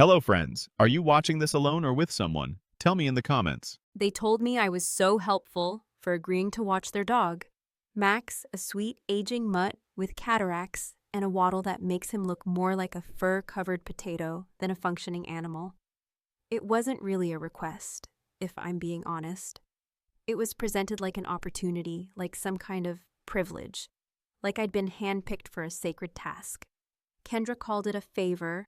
Hello, friends. Are you watching this alone or with someone? Tell me in the comments. They told me I was so helpful for agreeing to watch their dog. Max, a sweet, aging mutt with cataracts and a waddle that makes him look more like a fur-covered potato than a functioning animal. It wasn't really a request, if I'm being honest. It was presented like an opportunity, like some kind of privilege, like I'd been handpicked for a sacred task. Kendra called it a favor,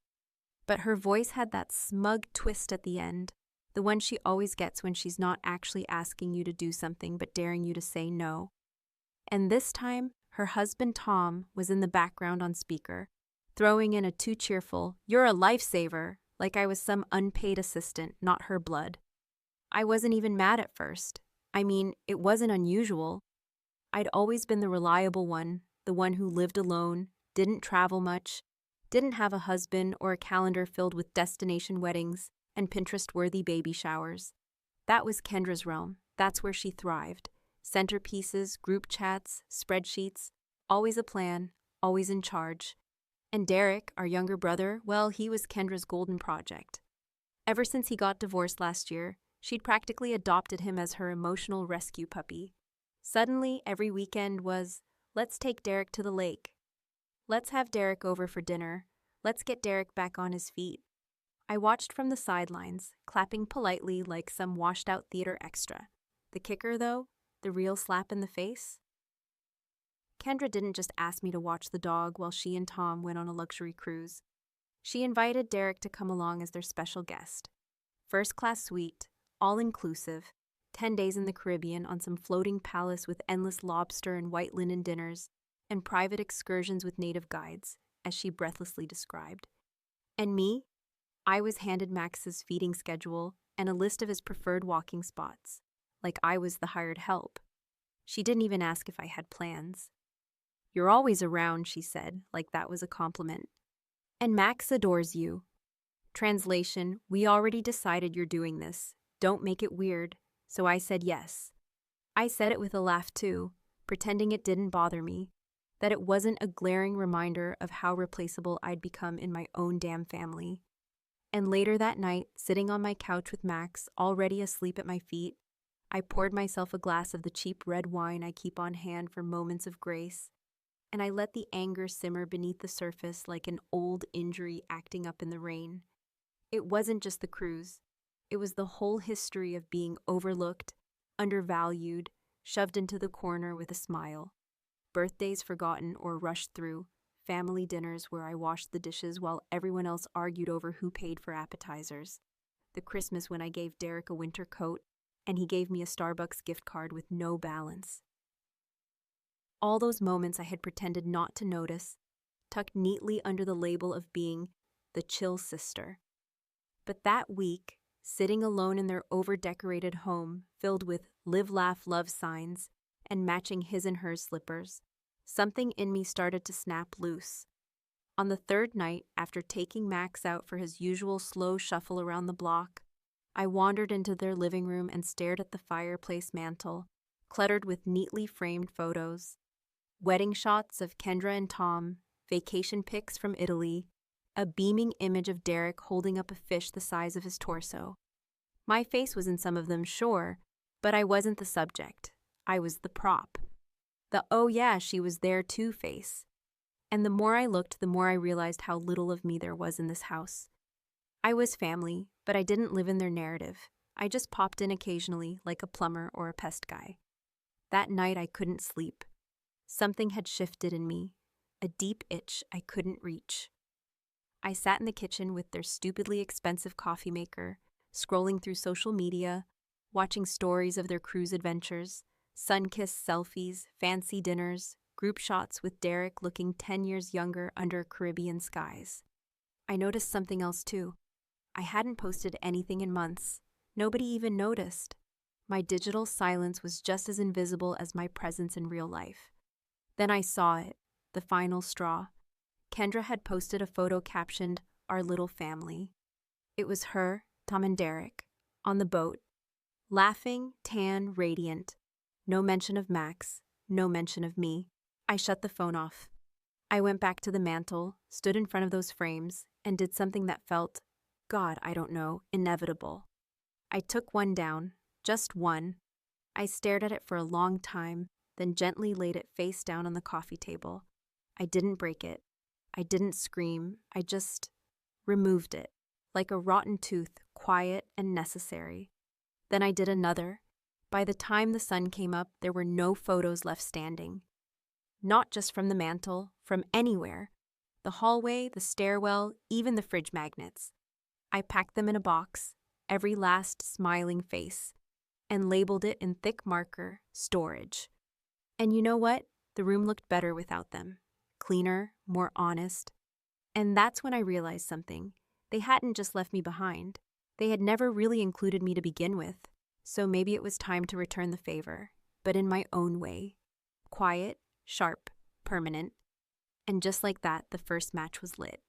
but her voice had that smug twist at the end, the one she always gets when she's not actually asking you to do something but daring you to say no. And this time, her husband Tom was in the background on speaker, throwing in a too cheerful, "You're a lifesaver," like I was some unpaid assistant, not her blood. I wasn't even mad at first. I mean, it wasn't unusual. I'd always been the reliable one, the one who lived alone, didn't travel much, didn't have a husband or a calendar filled with destination weddings and Pinterest-worthy baby showers. That was Kendra's realm. That's where she thrived. Centerpieces, group chats, spreadsheets, always a plan, always in charge. And Derek, our younger brother, well, he was Kendra's golden project. Ever since he got divorced last year, she'd practically adopted him as her emotional rescue puppy. Suddenly, every weekend was, let's take Derek to the lake. Let's have Derek over for dinner. Let's get Derek back on his feet. I watched from the sidelines, clapping politely like some washed-out theater extra. The kicker, though, the real slap in the face? Kendra didn't just ask me to watch the dog while she and Tom went on a luxury cruise. She invited Derek to come along as their special guest. First-class suite, all-inclusive, 10 days in the Caribbean on some floating palace with endless lobster and white linen dinners, and private excursions with native guides, as she breathlessly described. And me? I was handed Max's feeding schedule and a list of his preferred walking spots, like I was the hired help. She didn't even ask if I had plans. "You're always around," she said, like that was a compliment. "And Max adores you." Translation, "We already decided you're doing this. Don't make it weird." So I said yes. I said it with a laugh too, pretending it didn't bother me, that it wasn't a glaring reminder of how replaceable I'd become in my own damn family. And later that night, sitting on my couch with Max, already asleep at my feet, I poured myself a glass of the cheap red wine I keep on hand for moments of grace, and I let the anger simmer beneath the surface like an old injury acting up in the rain. It wasn't just the cruise. It was the whole history of being overlooked, undervalued, shoved into the corner with a smile. Birthdays forgotten or rushed through, family dinners where I washed the dishes while everyone else argued over who paid for appetizers. The Christmas when I gave Derek a winter coat and he gave me a Starbucks gift card with no balance. All those moments I had pretended not to notice, tucked neatly under the label of being the chill sister. But that week, sitting alone in their over-decorated home filled with live, laugh, love signs and matching his and hers slippers, something in me started to snap loose. On the third night, after taking Max out for his usual slow shuffle around the block, I wandered into their living room and stared at the fireplace mantel, cluttered with neatly framed photos. Wedding shots of Kendra and Tom, vacation pics from Italy, a beaming image of Derek holding up a fish the size of his torso. My face was in some of them, sure, but I wasn't the subject. I was the prop. The "oh yeah, she was there too" face. And the more I looked, the more I realized how little of me there was in this house. I was family, but I didn't live in their narrative. I just popped in occasionally, like a plumber or a pest guy. That night I couldn't sleep. Something had shifted in me, a deep itch I couldn't reach. I sat in the kitchen with their stupidly expensive coffee maker, scrolling through social media, watching stories of their cruise adventures, sun-kissed selfies, fancy dinners, group shots with Derek looking 10 years younger under Caribbean skies. I noticed something else too. I hadn't posted anything in months. Nobody even noticed. My digital silence was just as invisible as my presence in real life. Then I saw it, the final straw. Kendra had posted a photo captioned, "Our little family." It was her, Tom and Derek, on the boat, laughing, tan, radiant. No mention of Max, no mention of me. I shut the phone off. I went back to the mantel, stood in front of those frames, and did something that felt God, I don't know, inevitable. I took one down, just one. I stared at it for a long time, then gently laid it face down on the coffee table. I didn't break it. I didn't scream. I just removed it, like a rotten tooth, quiet and necessary. Then I did another. By the time the sun came up, there were no photos left standing. Not just from the mantel, from anywhere. The hallway, the stairwell, even the fridge magnets. I packed them in a box, every last smiling face, and labeled it in thick marker, storage. And you know what? The room looked better without them. Cleaner, more honest. And that's when I realized something. They hadn't just left me behind. They had never really included me to begin with. So maybe it was time to return the favor, but in my own way. Quiet, sharp, permanent. And just like that, the first match was lit.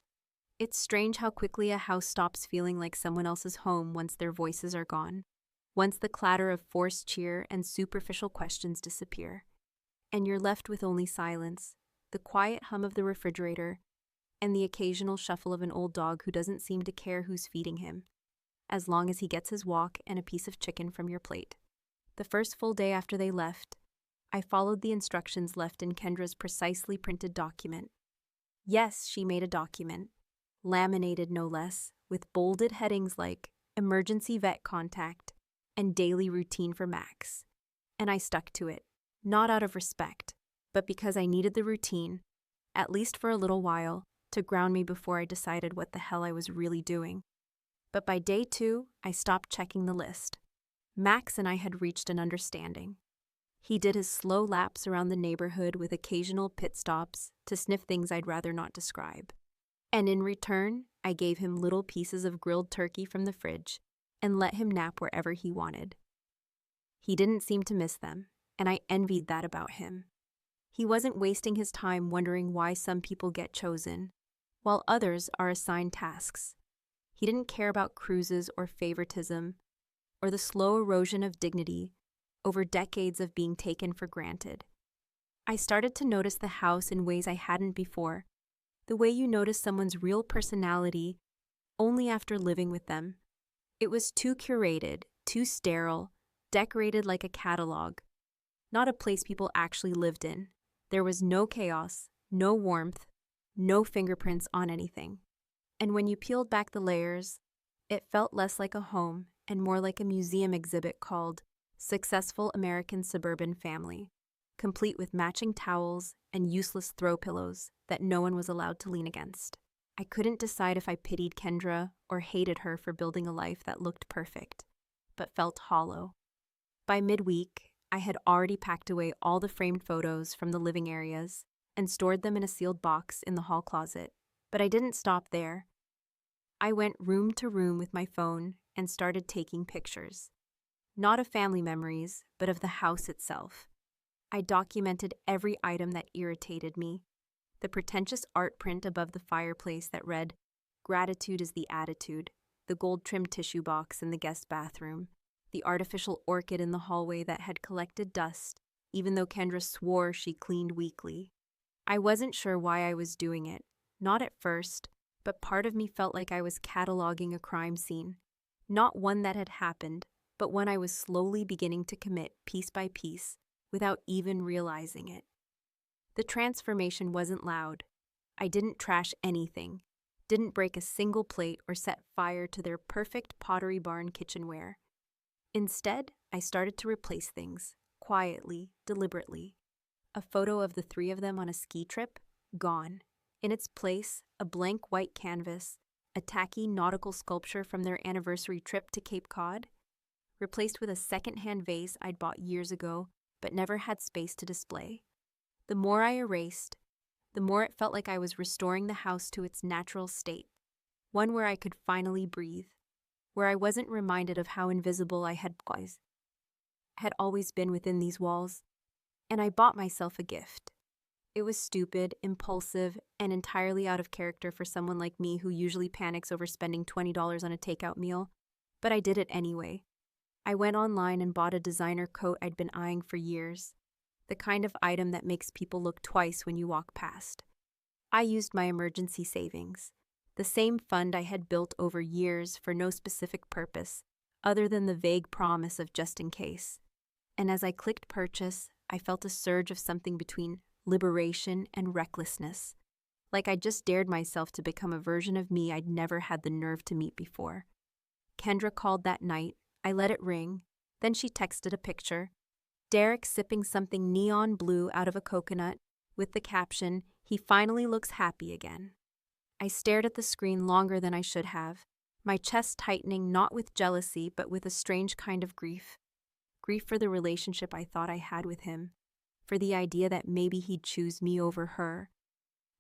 It's strange how quickly a house stops feeling like someone else's home once their voices are gone. Once the clatter of forced cheer and superficial questions disappear. And you're left with only silence, the quiet hum of the refrigerator, and the occasional shuffle of an old dog who doesn't seem to care who's feeding him, as long as he gets his walk and a piece of chicken from your plate. The first full day after they left, I followed the instructions left in Kendra's precisely printed document. Yes, she made a document, laminated no less, with bolded headings like emergency vet contact and daily routine for Max. And I stuck to it, not out of respect, but because I needed the routine, at least for a little while, to ground me before I decided what the hell I was really doing. But by day 2, I stopped checking the list. Max and I had reached an understanding. He did his slow laps around the neighborhood with occasional pit stops to sniff things I'd rather not describe. And in return, I gave him little pieces of grilled turkey from the fridge and let him nap wherever he wanted. He didn't seem to miss them, and I envied that about him. He wasn't wasting his time wondering why some people get chosen, while others are assigned tasks. He didn't care about cruises or favoritism, or the slow erosion of dignity over decades of being taken for granted. I started to notice the house in ways I hadn't before, the way you notice someone's real personality only after living with them. It was too curated, too sterile, decorated like a catalog, not a place people actually lived in. There was no chaos, no warmth, no fingerprints on anything. And when you peeled back the layers, it felt less like a home and more like a museum exhibit called Successful American Suburban Family, complete with matching towels and useless throw pillows that no one was allowed to lean against. I couldn't decide if I pitied Kendra or hated her for building a life that looked perfect, but felt hollow. By midweek, I had already packed away all the framed photos from the living areas and stored them in a sealed box in the hall closet. But I didn't stop there. I went room to room with my phone and started taking pictures. Not of family memories, but of the house itself. I documented every item that irritated me. The pretentious art print above the fireplace that read, "Gratitude is the attitude," the gold-trimmed tissue box in the guest bathroom, the artificial orchid in the hallway that had collected dust, even though Kendra swore she cleaned weekly. I wasn't sure why I was doing it. Not at first, but part of me felt like I was cataloging a crime scene. Not one that had happened, but one I was slowly beginning to commit piece by piece without even realizing it. The transformation wasn't loud. I didn't trash anything, didn't break a single plate or set fire to their perfect Pottery Barn kitchenware. Instead, I started to replace things, quietly, deliberately. A photo of the 3 of them on a ski trip? Gone. In its place, a blank white canvas, a tacky nautical sculpture from their anniversary trip to Cape Cod, replaced with a second-hand vase I'd bought years ago but never had space to display. The more I erased, the more it felt like I was restoring the house to its natural state, one where I could finally breathe, where I wasn't reminded of how invisible I had always been within these walls. And I bought myself a gift. It was stupid, impulsive, and entirely out of character for someone like me who usually panics over spending $20 on a takeout meal, but I did it anyway. I went online and bought a designer coat I'd been eyeing for years, the kind of item that makes people look twice when you walk past. I used my emergency savings, the same fund I had built over years for no specific purpose, other than the vague promise of just in case. And as I clicked purchase, I felt a surge of something between liberation and recklessness, like I just dared myself to become a version of me I'd never had the nerve to meet before. Kendra called that night. I let it ring. Then she texted a picture. Derek sipping something neon blue out of a coconut with the caption, "He finally looks happy again." I stared at the screen longer than I should have, my chest tightening not with jealousy but with a strange kind of grief. Grief for the relationship I thought I had with him, for the idea that maybe he'd choose me over her,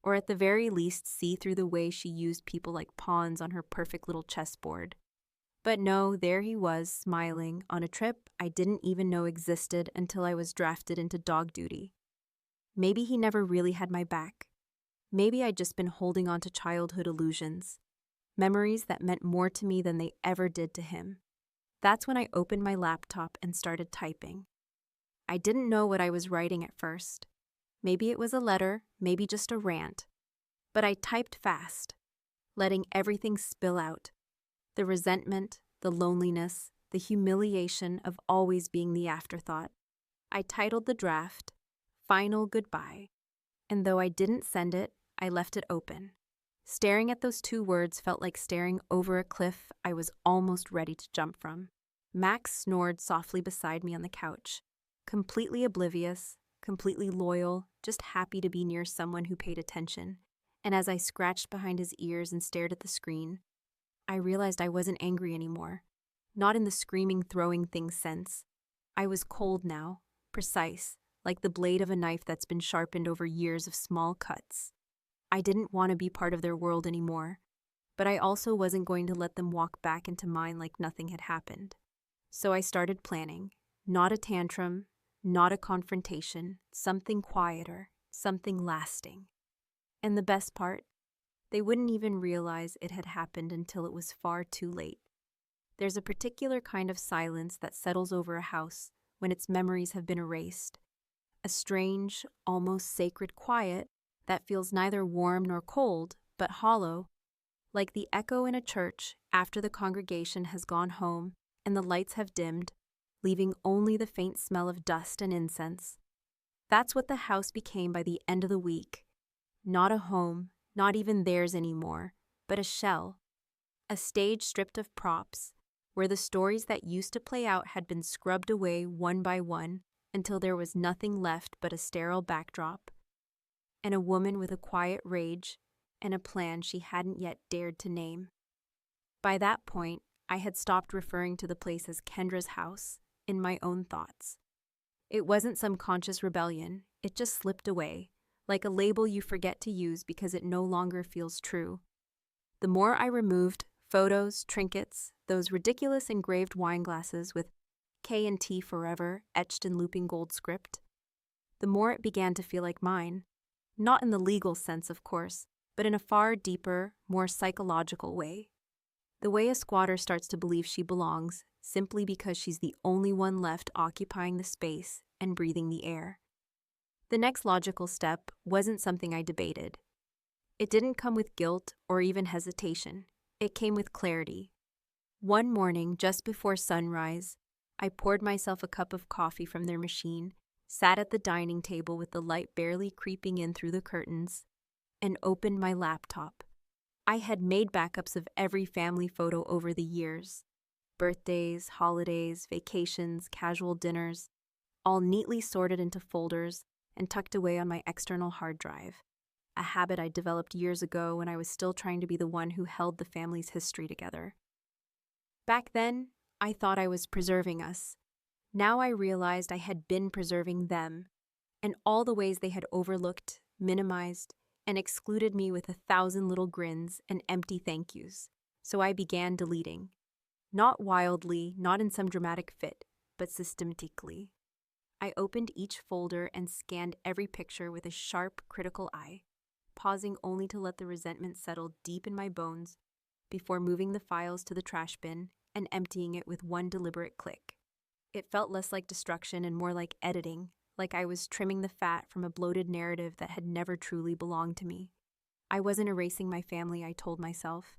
or at the very least see through the way she used people like pawns on her perfect little chessboard. But no, there he was, smiling, on a trip I didn't even know existed until I was drafted into dog duty. Maybe he never really had my back. Maybe I'd just been holding on to childhood illusions, memories that meant more to me than they ever did to him. That's when I opened my laptop and started typing. I didn't know what I was writing at first. Maybe it was a letter, maybe just a rant. But I typed fast, letting everything spill out. The resentment, the loneliness, the humiliation of always being the afterthought. I titled the draft, "Final Goodbye," and though I didn't send it, I left it open. Staring at those two words felt like staring over a cliff I was almost ready to jump from. Max snored softly beside me on the couch, completely oblivious, completely loyal, just happy to be near someone who paid attention. And as I scratched behind his ears and stared at the screen, I realized I wasn't angry anymore, not in the screaming, throwing things sense. I was cold now, precise, like the blade of a knife that's been sharpened over years of small cuts. I didn't want to be part of their world anymore, but I also wasn't going to let them walk back into mine like nothing had happened. So I started planning, not a tantrum, not a confrontation, something quieter, something lasting. And the best part, they wouldn't even realize it had happened until it was far too late. There's a particular kind of silence that settles over a house when its memories have been erased. A strange, almost sacred quiet that feels neither warm nor cold, but hollow, like the echo in a church after the congregation has gone home and the lights have dimmed, leaving only the faint smell of dust and incense. That's what the house became by the end of the week. Not a home, not even theirs anymore, but a shell. A stage stripped of props, where the stories that used to play out had been scrubbed away one by one until there was nothing left but a sterile backdrop, and a woman with a quiet rage and a plan she hadn't yet dared to name. By that point, I had stopped referring to the place as Kendra's house in my own thoughts. It wasn't some conscious rebellion, it just slipped away, like a label you forget to use because it no longer feels true. The more I removed photos, trinkets, those ridiculous engraved wine glasses with K&T Forever etched in looping gold script, the more it began to feel like mine. Not in the legal sense, of course, but in a far deeper, more psychological way. The way a squatter starts to believe she belongs simply because she's the only one left occupying the space and breathing the air. The next logical step wasn't something I debated. It didn't come with guilt or even hesitation. It came with clarity. One morning, just before sunrise, I poured myself a cup of coffee from their machine, sat at the dining table with the light barely creeping in through the curtains, and opened my laptop. I had made backups of every family photo over the years. Birthdays, holidays, vacations, casual dinners, all neatly sorted into folders and tucked away on my external hard drive, a habit I developed years ago when I was still trying to be the one who held the family's history together. Back then, I thought I was preserving us. Now I realized I had been preserving them, and all the ways they had overlooked, minimized, and excluded me with 1,000 little grins and empty thank yous. So I began deleting. Not wildly, not in some dramatic fit, but systematically. I opened each folder and scanned every picture with a sharp, critical eye, pausing only to let the resentment settle deep in my bones before moving the files to the trash bin and emptying it with one deliberate click. It felt less like destruction and more like editing, like I was trimming the fat from a bloated narrative that had never truly belonged to me. I wasn't erasing my family, I told myself.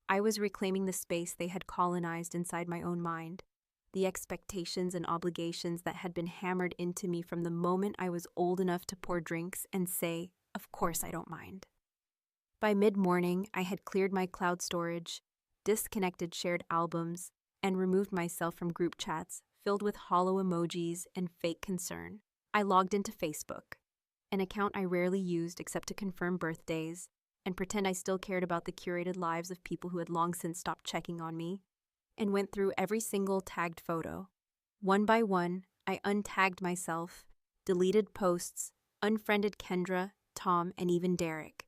I was reclaiming the space they had colonized inside my own mind, the expectations and obligations that had been hammered into me from the moment I was old enough to pour drinks and say, "Of course I don't mind." By mid-morning, I had cleared my cloud storage, disconnected shared albums, and removed myself from group chats filled with hollow emojis and fake concern. I logged into Facebook, an account I rarely used except to confirm birthdays and pretend I still cared about the curated lives of people who had long since stopped checking on me, and went through every single tagged photo. One by one, I untagged myself, deleted posts, unfriended Kendra, Tom, and even Derek,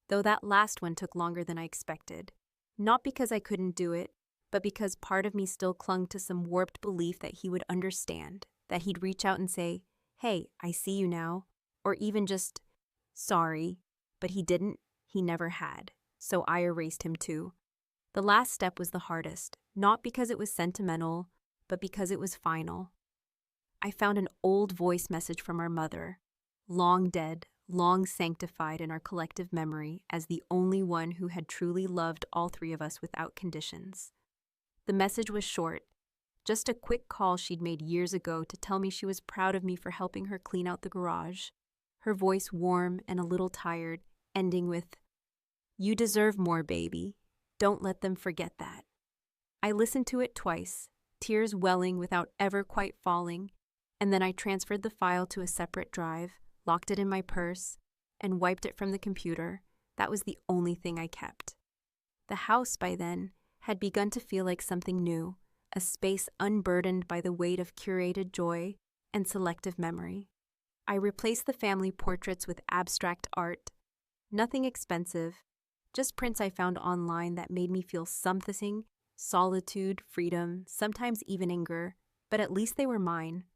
though that last one took longer than I expected. Not because I couldn't do it, but because part of me still clung to some warped belief that he would understand, that he'd reach out and say, "Hey, I see you now," or even just, "Sorry," but he didn't, he never had, so I erased him too. The last step was the hardest, not because it was sentimental, but because it was final. I found an old voice message from our mother, long dead, long sanctified in our collective memory as the only one who had truly loved all three of us without conditions. The message was short, just a quick call she'd made years ago to tell me she was proud of me for helping her clean out the garage, her voice warm and a little tired, ending with, "You deserve more, baby. Don't let them forget that." I listened to it twice, tears welling without ever quite falling, and then I transferred the file to a separate drive, locked it in my purse, and wiped it from the computer. That was the only thing I kept. The house, by then, had begun to feel like something new, a space unburdened by the weight of curated joy and selective memory. I replaced the family portraits with abstract art. Nothing expensive, just prints I found online that made me feel something, solitude, freedom, sometimes even anger, but at least they were mine.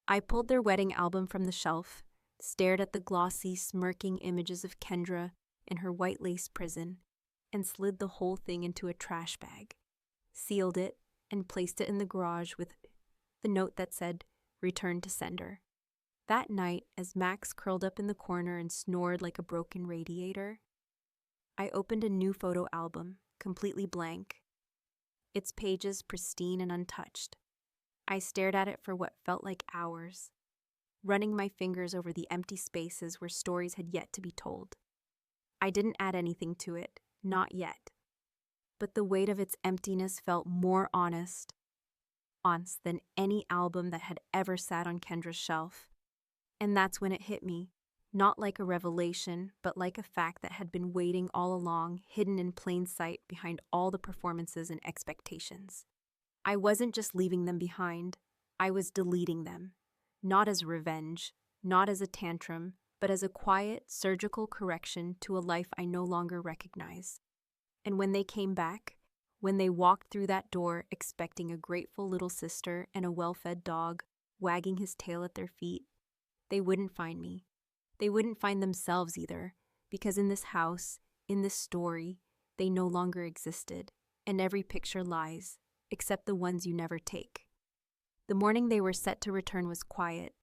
I pulled their wedding album from the shelf, stared at the glossy, smirking images of Kendra in her white lace prison, and slid the whole thing into a trash bag, sealed it, and placed it in the garage with the note that said, "Return to sender." That night, as Max curled up in the corner and snored like a broken radiator, I opened a new photo album, completely blank, its pages pristine and untouched. I stared at it for what felt like hours, running my fingers over the empty spaces where stories had yet to be told. I didn't add anything to it, not yet, but the weight of its emptiness felt more honest than any album that had ever sat on Kendra's shelf. And that's when it hit me, not like a revelation, but like a fact that had been waiting all along, hidden in plain sight behind all the performances and expectations. I wasn't just leaving them behind, I was deleting them, not as revenge, not as a tantrum, but as a quiet, surgical correction to a life I no longer recognize. And when they came back, when they walked through that door expecting a grateful little sister and a well-fed dog wagging his tail at their feet, they wouldn't find me. They wouldn't find themselves either, because in this house, in this story, they no longer existed, and every picture lies, except the ones you never take. The morning they were set to return was quiet,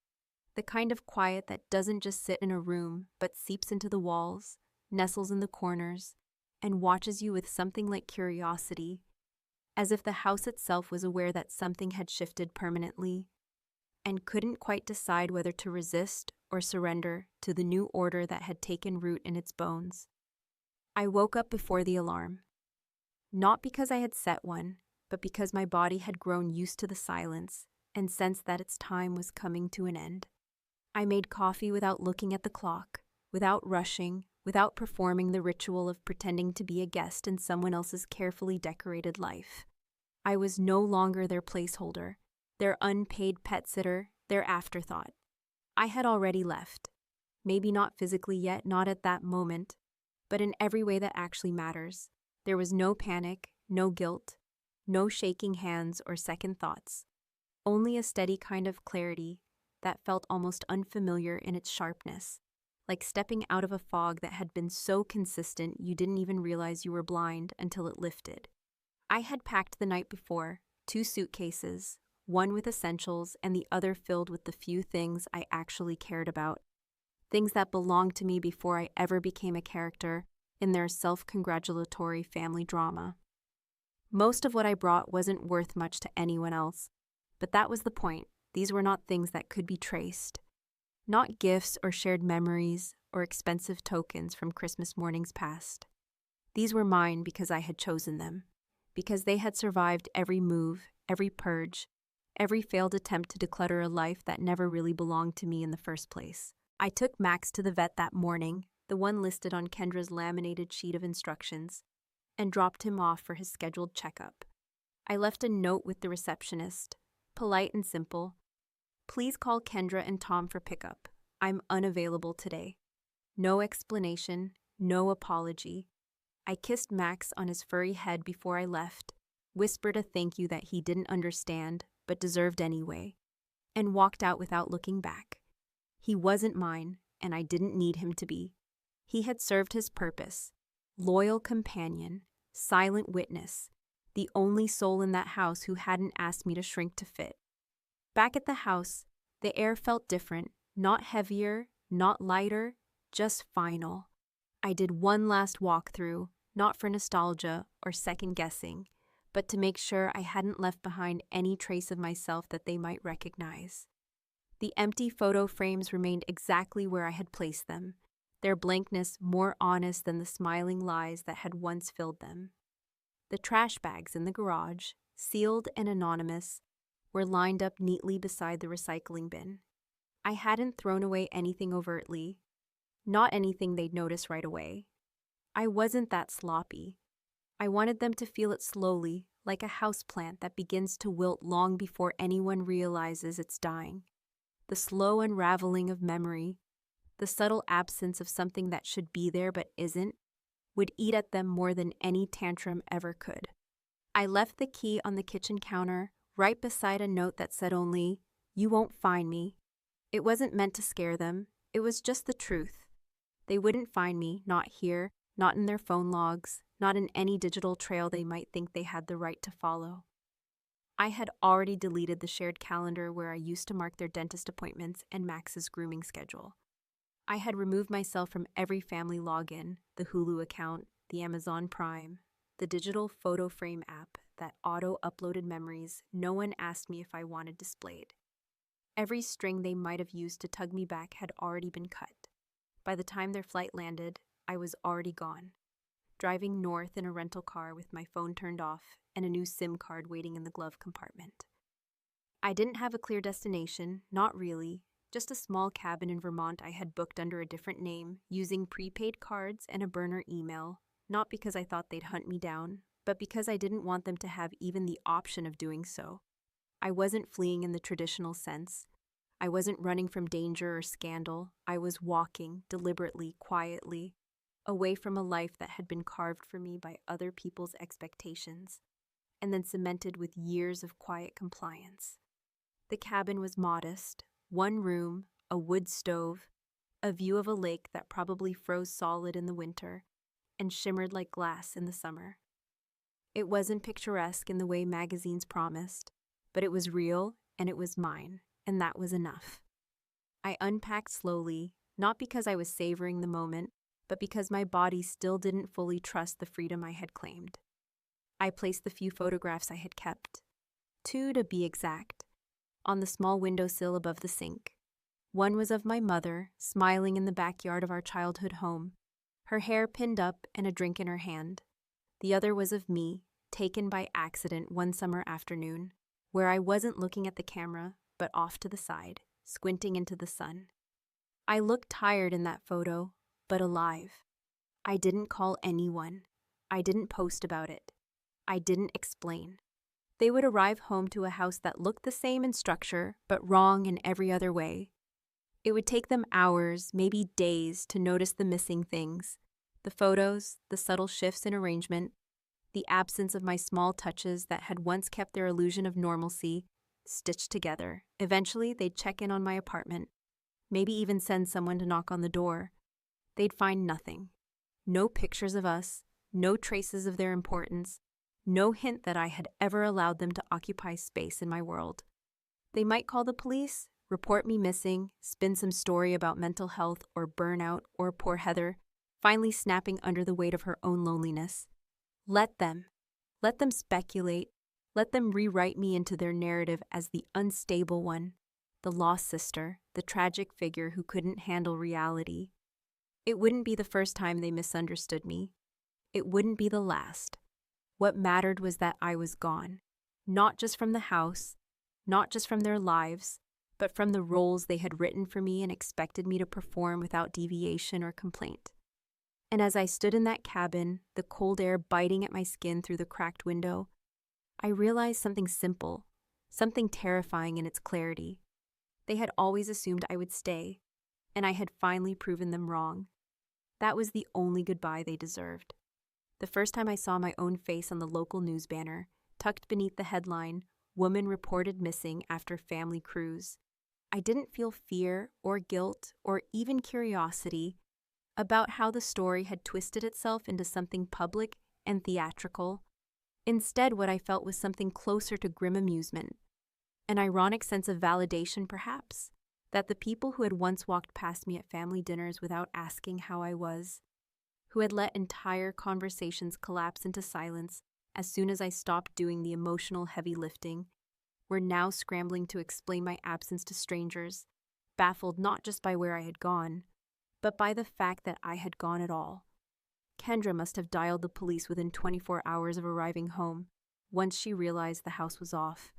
the kind of quiet that doesn't just sit in a room, but seeps into the walls, nestles in the corners, and watches you with something like curiosity, as if the house itself was aware that something had shifted permanently, and couldn't quite decide whether to resist or surrender to the new order that had taken root in its bones. I woke up before the alarm, not because I had set one, but because my body had grown used to the silence and sensed that its time was coming to an end. I made coffee without looking at the clock, without rushing, without performing the ritual of pretending to be a guest in someone else's carefully decorated life. I was no longer their placeholder, their unpaid pet sitter, their afterthought. I had already left. Maybe not physically yet, not at that moment, but in every way that actually matters. There was no panic, no guilt, no shaking hands or second thoughts. Only a steady kind of clarity that felt almost unfamiliar in its sharpness, like stepping out of a fog that had been so consistent you didn't even realize you were blind until it lifted. I had packed the night before, 2 suitcases, one with essentials and the other filled with the few things I actually cared about. things that belonged to me before I ever became a character in their self-congratulatory family drama. Most of what I brought wasn't worth much to anyone else, but that was the point. These were not things that could be traced. Not gifts or shared memories or expensive tokens from Christmas mornings past. These were mine because I had chosen them, because they had survived every move, every purge, every failed attempt to declutter a life that never really belonged to me in the first place. I took Max to the vet that morning, the one listed on Kendra's laminated sheet of instructions, and dropped him off for his scheduled checkup. I left a note with the receptionist, polite and simple. Please call Kendra and Tom for pickup. I'm unavailable today. No explanation, no apology. I kissed Max on his furry head before I left, whispered a thank you that he didn't understand but deserved anyway, and walked out without looking back. He wasn't mine, and I didn't need him to be. He had served his purpose. Loyal companion, silent witness, the only soul in that house who hadn't asked me to shrink to fit. Back at the house, the air felt different, not heavier, not lighter, just final. I did one last walkthrough, not for nostalgia or second-guessing, but to make sure I hadn't left behind any trace of myself that they might recognize. The empty photo frames remained exactly where I had placed them, their blankness more honest than the smiling lies that had once filled them. The trash bags in the garage, sealed and anonymous, were lined up neatly beside the recycling bin. I hadn't thrown away anything overtly, not anything they'd notice right away. I wasn't that sloppy. I wanted them to feel it slowly, like a houseplant that begins to wilt long before anyone realizes it's dying. The slow unraveling of memory, the subtle absence of something that should be there but isn't, would eat at them more than any tantrum ever could. I left the key on the kitchen counter, right beside a note that said only, "You won't find me." It wasn't meant to scare them, it was just the truth. They wouldn't find me, not here, not in their phone logs, not in any digital trail they might think they had the right to follow. I had already deleted the shared calendar where I used to mark their dentist appointments and Max's grooming schedule. I had removed myself from every family login, the Hulu account, the Amazon Prime, the digital photo frame app that auto-uploaded memories no one asked me if I wanted displayed. Every string they might have used to tug me back had already been cut. By the time their flight landed, I was already gone, driving north in a rental car with my phone turned off and a new SIM card waiting in the glove compartment. I didn't have a clear destination, not really, just a small cabin in Vermont I had booked under a different name, using prepaid cards and a burner email, not because I thought they'd hunt me down, but because I didn't want them to have even the option of doing so. I wasn't fleeing in the traditional sense. I wasn't running from danger or scandal. I was walking, deliberately, quietly, away from a life that had been carved for me by other people's expectations, and then cemented with years of quiet compliance. The cabin was modest, one room, a wood stove, a view of a lake that probably froze solid in the winter and shimmered like glass in the summer. It wasn't picturesque in the way magazines promised, but it was real and it was mine, and that was enough. I unpacked slowly, not because I was savoring the moment, but because my body still didn't fully trust the freedom I had claimed. I placed the few photographs I had kept, 2 to be exact, on the small windowsill above the sink. One was of my mother, smiling in the backyard of our childhood home, her hair pinned up and a drink in her hand. The other was of me, taken by accident one summer afternoon, where I wasn't looking at the camera, but off to the side, squinting into the sun. I looked tired in that photo, but alive. I didn't call anyone. I didn't post about it. I didn't explain. They would arrive home to a house that looked the same in structure, but wrong in every other way. It would take them hours, maybe days, to notice the missing things. The photos, the subtle shifts in arrangement, the absence of my small touches that had once kept their illusion of normalcy stitched together. Eventually, they'd check in on my apartment, maybe even send someone to knock on the door. They'd find nothing. No pictures of us, no traces of their importance, no hint that I had ever allowed them to occupy space in my world. They might call the police, report me missing, spin some story about mental health or burnout or poor Heather, finally snapping under the weight of her own loneliness. Let them. Let them speculate. Let them rewrite me into their narrative as the unstable one, the lost sister, the tragic figure who couldn't handle reality. It wouldn't be the first time they misunderstood me. It wouldn't be the last. What mattered was that I was gone, not just from the house, not just from their lives, but from the roles they had written for me and expected me to perform without deviation or complaint. And as I stood in that cabin, the cold air biting at my skin through the cracked window, I realized something simple, something terrifying in its clarity. They had always assumed I would stay, and I had finally proven them wrong. That was the only goodbye they deserved. The first time I saw my own face on the local news banner, tucked beneath the headline, "Woman Reported Missing After Family Cruise," I didn't feel fear or guilt or even curiosity about how the story had twisted itself into something public and theatrical. Instead, what I felt was something closer to grim amusement, an ironic sense of validation perhaps, that the people who had once walked past me at family dinners without asking how I was, who had let entire conversations collapse into silence as soon as I stopped doing the emotional heavy lifting, were now scrambling to explain my absence to strangers, baffled not just by where I had gone, but by the fact that I had gone at all. Kendra must have dialed the police within 24 hours of arriving home, once she realized the house was off,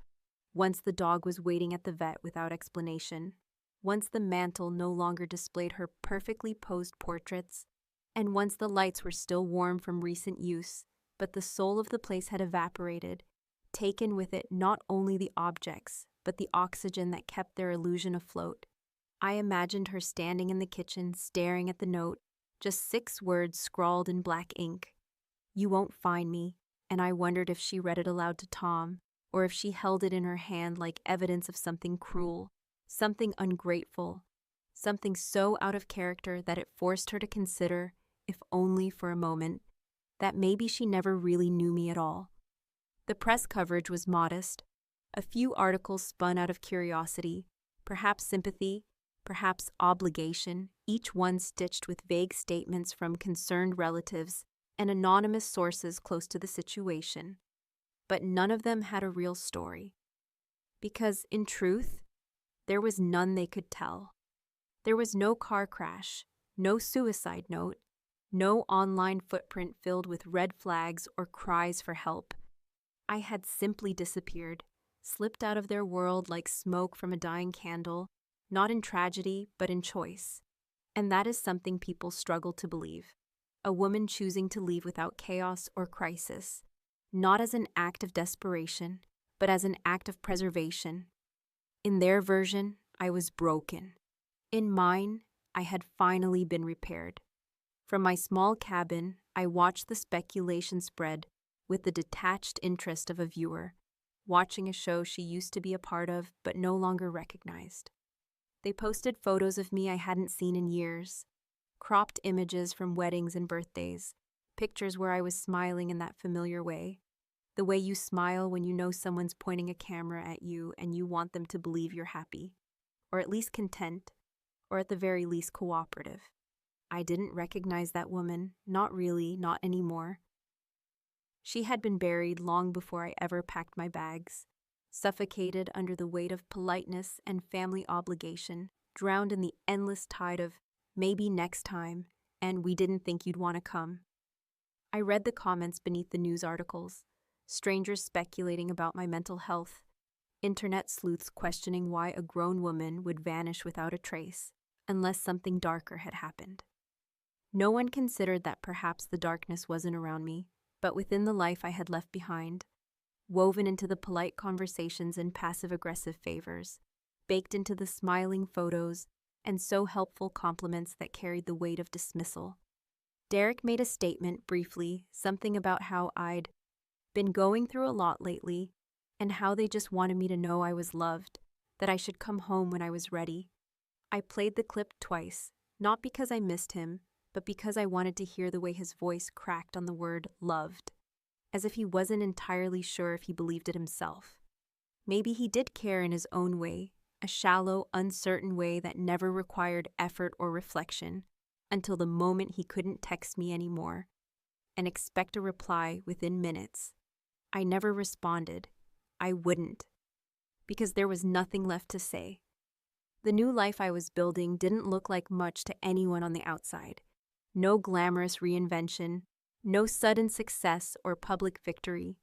once the dog was waiting at the vet without explanation, once the mantel no longer displayed her perfectly posed portraits, and once the lights were still warm from recent use, but the soul of the place had evaporated, taken with it not only the objects, but the oxygen that kept their illusion afloat. I imagined her standing in the kitchen, staring at the note, just 6 words scrawled in black ink. "You won't find me," and I wondered if she read it aloud to Tom, or if she held it in her hand like evidence of something cruel, something ungrateful, something so out of character that it forced her to consider, if only for a moment, that maybe she never really knew me at all. The press coverage was modest. A few articles spun out of curiosity, perhaps sympathy, perhaps obligation, each one stitched with vague statements from concerned relatives and anonymous sources close to the situation. But none of them had a real story. Because, in truth, there was none they could tell. There was no car crash, no suicide note, no online footprint filled with red flags or cries for help. I had simply disappeared, slipped out of their world like smoke from a dying candle, not in tragedy, but in choice. And that is something people struggle to believe. A woman choosing to leave without chaos or crisis, not as an act of desperation, but as an act of preservation. In their version, I was broken. In mine, I had finally been repaired. From my small cabin, I watched the speculation spread with the detached interest of a viewer, watching a show she used to be a part of but no longer recognized. They posted photos of me I hadn't seen in years, cropped images from weddings and birthdays, pictures where I was smiling in that familiar way, the way you smile when you know someone's pointing a camera at you and you want them to believe you're happy, or at least content, or at the very least cooperative. I didn't recognize that woman, not really, not anymore. She had been buried long before I ever packed my bags, suffocated under the weight of politeness and family obligation, drowned in the endless tide of maybe next time and we didn't think you'd want to come. I read the comments beneath the news articles, strangers speculating about my mental health, internet sleuths questioning why a grown woman would vanish without a trace, unless something darker had happened. No one considered that perhaps the darkness wasn't around me, but within the life I had left behind, woven into the polite conversations and passive-aggressive favors, baked into the smiling photos and so helpful compliments that carried the weight of dismissal. Derek made a statement briefly, something about how I'd been going through a lot lately and how they just wanted me to know I was loved, that I should come home when I was ready. I played the clip twice, not because I missed him, but because I wanted to hear the way his voice cracked on the word loved, as if he wasn't entirely sure if he believed it himself. Maybe he did care in his own way, a shallow, uncertain way that never required effort or reflection until the moment he couldn't text me anymore and expect a reply within minutes. I never responded. I wouldn't, because there was nothing left to say. The new life I was building didn't look like much to anyone on the outside. No glamorous reinvention, no sudden success or public victory.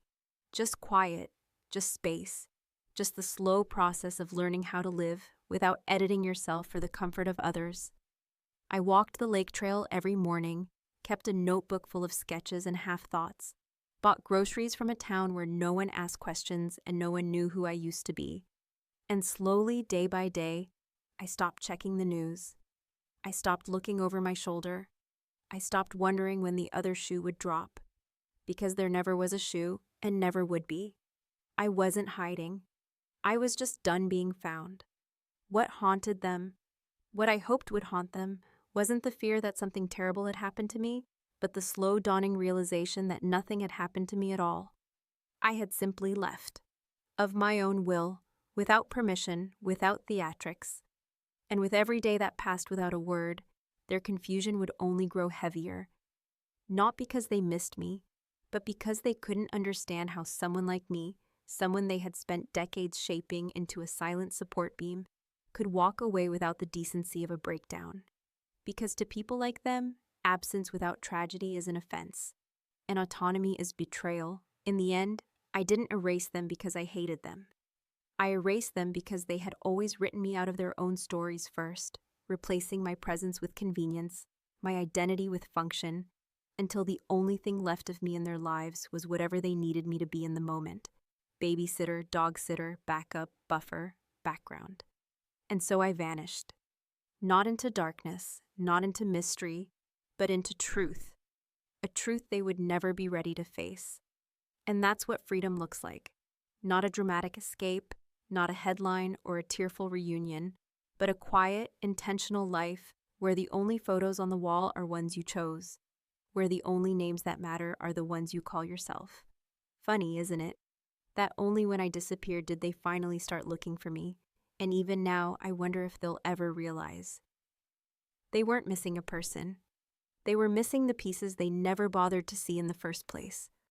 Just quiet, just space, just the slow process of learning how to live without editing yourself for the comfort of others. I walked the lake trail every morning, kept a notebook full of sketches and half-thoughts, bought groceries from a town where no one asked questions and no one knew who I used to be. And slowly, day by day, I stopped checking the news. I stopped looking over my shoulder. I stopped wondering when the other shoe would drop, because there never was a shoe and never would be. I wasn't hiding. I was just done being found. What haunted them, what I hoped would haunt them, wasn't the fear that something terrible had happened to me, but the slow dawning realization that nothing had happened to me at all. I had simply left, of my own will, without permission, without theatrics. And with every day that passed without a word, their confusion would only grow heavier. Not because they missed me, but because they couldn't understand how someone like me, someone they had spent decades shaping into a silent support beam, could walk away without the decency of a breakdown. Because to people like them, absence without tragedy is an offense, and autonomy is betrayal. In the end, I didn't erase them because I hated them. I erased them because they had always written me out of their own stories first, replacing my presence with convenience, my identity with function, until the only thing left of me in their lives was whatever they needed me to be in the moment. Babysitter, dog sitter, backup, buffer, background. And so I vanished. Not into darkness, not into mystery, but into truth. A truth they would never be ready to face. And that's what freedom looks like. Not a dramatic escape, not a headline or a tearful reunion, but a quiet, intentional life where the only photos on the wall are ones you chose, where the only names that matter are the ones you call yourself. Funny, isn't it? That only when I disappeared did they finally start looking for me, and even now I wonder if they'll ever realize. They weren't missing a person. They were missing the pieces they never bothered to see in the first place.